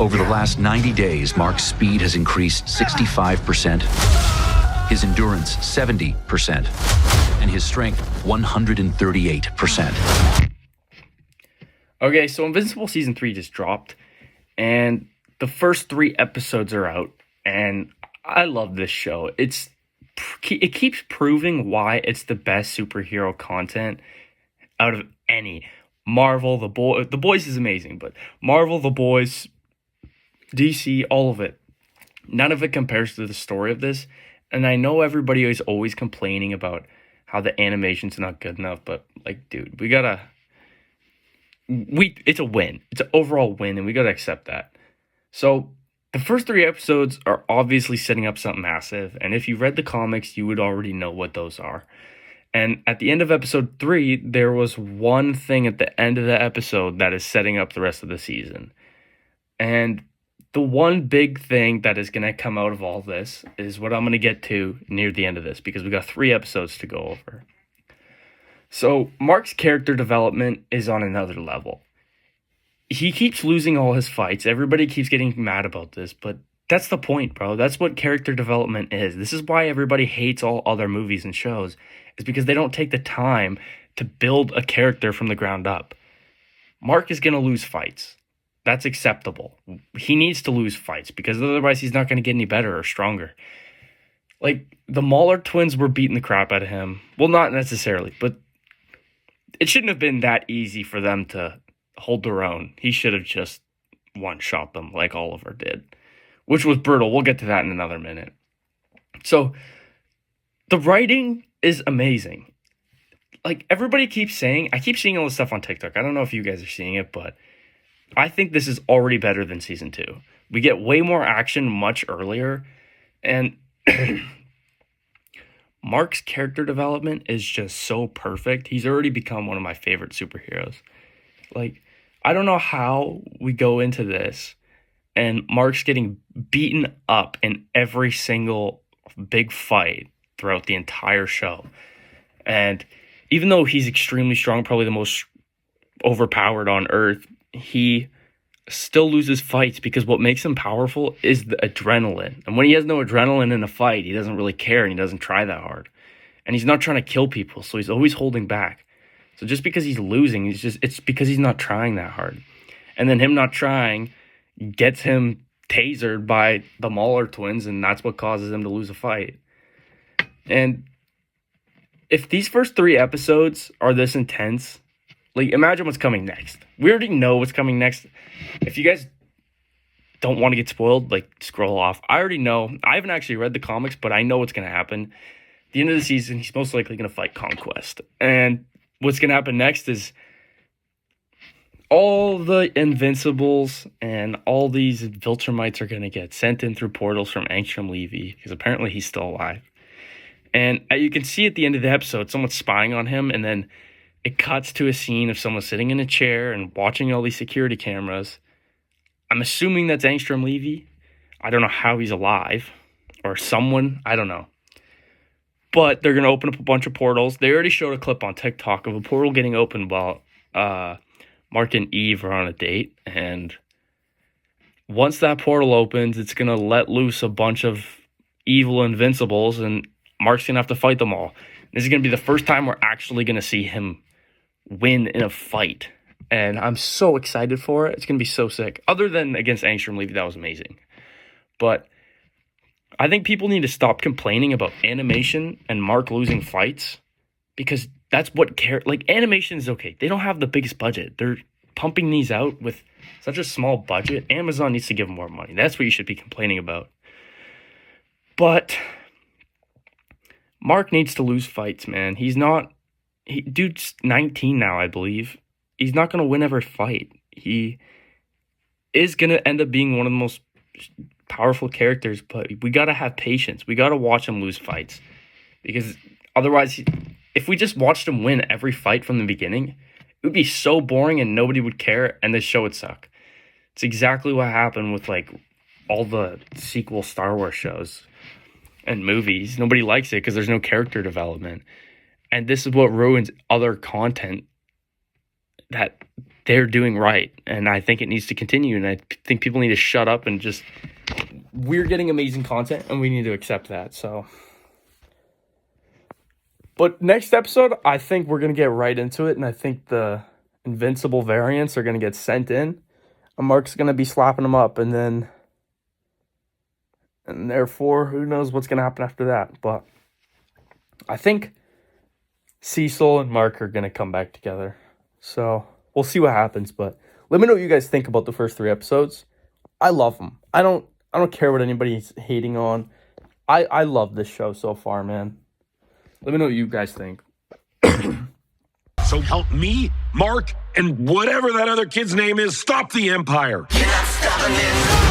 Over the last 90 days, Mark's speed has increased 65%, his endurance 70%, and his strength 138%. Okay, so Invincible Season 3 just dropped, and the first 3 episodes are out, and I love this show. It keeps proving why it's the best superhero content out of any. Marvel, The Boys is amazing, but Marvel, The Boys, DC, all of it. None of it compares to the story of this, and I know everybody is always complaining about how the animation's not good enough, but, like, dude, it's a win. It's an overall win, and we gotta accept that. So the first 3 episodes are obviously setting up something massive, and if you read the comics, you would already know what those are. And at the end of episode 3, there was one thing at the end of the episode that is setting up the rest of the season. And the one big thing that is going to come out of all this is what I'm going to get to near the end of this, because we got 3 episodes to go over. So Mark's character development is on another level. He keeps losing all his fights. Everybody keeps getting mad about this, but that's the point, bro. That's what character development is. This is why everybody hates all other movies and shows, is because they don't take the time to build a character from the ground up. Mark is going to lose fights. That's acceptable. He needs to lose fights because otherwise he's not going to get any better or stronger. Like, the Mauler twins were beating the crap out of him. Well, not necessarily, but it shouldn't have been that easy for them to hold their own. He should have just one-shot them like Oliver did, which was brutal. We'll get to that in another minute. So, the writing is amazing. Like, everybody keeps saying, I keep seeing all this stuff on TikTok. I don't know if you guys are seeing it, but I think this is already better than season 2. We get way more action much earlier, and Mark's character development is just so perfect. He's already become one of my favorite superheroes. Like, I don't know how we go into this and Mark's getting beaten up in every single big fight throughout the entire show. And even though he's extremely strong, probably the most overpowered on Earth, he still loses fights because what makes him powerful is the adrenaline. And when he has no adrenaline in a fight, he doesn't really care and he doesn't try that hard. And he's not trying to kill people, so he's always holding back. So just because he's losing, it's because he's not trying that hard. And then him not trying gets him tasered by the Mauler twins, and that's what causes him to lose a fight. And if these first 3 episodes are this intense, like, imagine what's coming next. We already know what's coming next. If you guys don't want to get spoiled, like, scroll off. I already know. I haven't actually read the comics, but I know what's going to happen. At the end of the season, he's most likely going to fight Conquest. And what's going to happen next is all the Invincibles and all these Viltrumites are going to get sent in through portals from Angstrom Levy, because apparently he's still alive. And you can see at the end of the episode, someone's spying on him, and then it cuts to a scene of someone sitting in a chair and watching all these security cameras. I'm assuming that's Angstrom Levy. I don't know how he's alive. Or someone. I don't know. But they're going to open up a bunch of portals. They already showed a clip on TikTok of a portal getting opened while Mark and Eve are on a date. And once that portal opens, it's going to let loose a bunch of evil Invincibles, and Mark's going to have to fight them all. This is going to be the first time we're actually going to see him win in a fight. And I'm so excited for it. It's going to be so sick. Other than against Angstrom Levy, that was amazing. But I think people need to stop complaining about animation and Mark losing fights, because that's what like, animation is okay. They don't have the biggest budget. They're pumping these out with such a small budget. Amazon needs to give them more money. That's what you should be complaining about. But Mark needs to lose fights, man. Dude's 19 now, I believe. He's not going to win every fight. He is going to end up being one of the most powerful characters, but we got to have patience. We got to watch him lose fights, because otherwise, if we just watched him win every fight from the beginning, it would be so boring and nobody would care, and this show would suck. It's exactly what happened with, like, all the sequel Star Wars shows and movies. Nobody likes it because there's no character development. And this is what ruins other content that they're doing right. And I think it needs to continue. And I think people need to shut up and just, we're getting amazing content and we need to accept that. So, but next episode, I think we're going to get right into it. And I think the Invincible variants are going to get sent in. And Mark's going to be slapping them up. And therefore, who knows what's going to happen after that. But I think Cecil and Mark are going to come back together. So we'll see what happens. But let me know what you guys think about the first 3 episodes. I love them. I don't care what anybody's hating on. I love this show so far, man. Let me know what you guys think. So help me, Mark, and whatever that other kid's name is, stop the Empire. You're not stopping this.